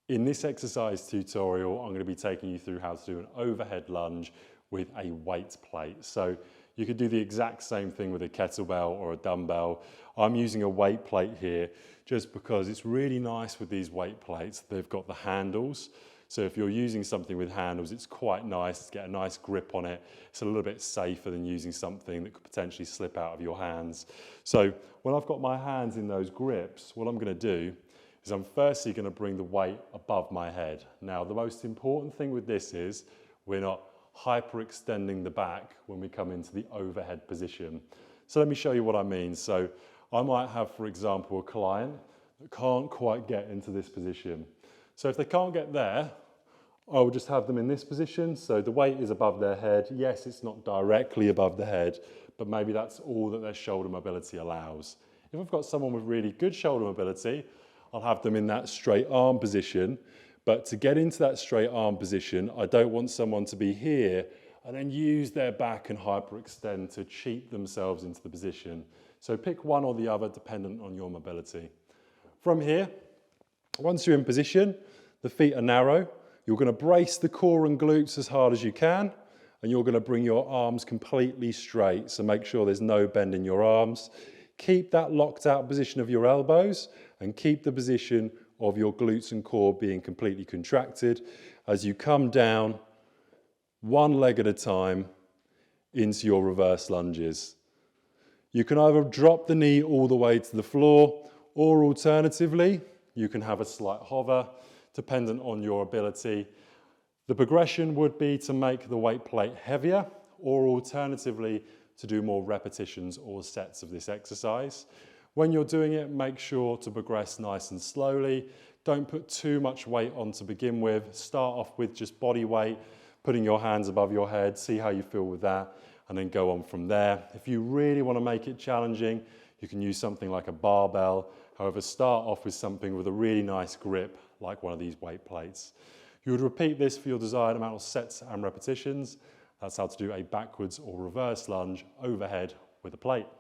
In this exercise tutorial, I'm going to be taking you through how to do an overhead lunge with a weight plate. So you could do the exact same thing with a kettlebell or a dumbbell. I'm using a weight plate here just because it's really nice with these weight plates. They've got the handles. So if you're using something with handles, it's quite nice to get a nice grip on it. It's a little bit safer than using something that could potentially slip out of your hands. So when I've got my hands in those grips, what I'm going to do is I'm firstly going to bring the weight above my head. Now, the most important thing with this is we're not hyperextending the back when we come into the overhead position. So let me show you what I mean. So I might have, for example, a client that can't quite get into this position. So if they can't get there, I will just have them in this position. So the weight is above their head. Yes, it's not directly above the head, but maybe that's all that their shoulder mobility allows. If I've got someone with really good shoulder mobility, I'll have them in that straight arm position. But to get into that straight arm position, I don't want someone to be here and then use their back and hyperextend to cheat themselves into the position. So pick one or the other dependent on your mobility. From here, once you're in position, the feet are narrow. You're going to brace the core and glutes as hard as you can, and you're going to bring your arms completely straight. So make sure there's no bend in your arms. Keep that locked out position of your elbows and keep the position of your glutes and core being completely contracted as you come down one leg at a time into your reverse lunges. You can either drop the knee all the way to the floor, or alternatively, you can have a slight hover, dependent on your ability. The progression would be to make the weight plate heavier, or alternatively, to do more repetitions or sets of this exercise. When you're doing it, make sure to progress nice and slowly. Don't put too much weight on to begin with. Start off with just body weight, putting your hands above your head, see how you feel with that, and then go on from there. If you really want to make it challenging, you can use something like a barbell. However, start off with something with a really nice grip, like one of these weight plates. You would repeat this for your desired amount of sets and repetitions. That's how to do a backwards or reverse lunge overhead with a plate.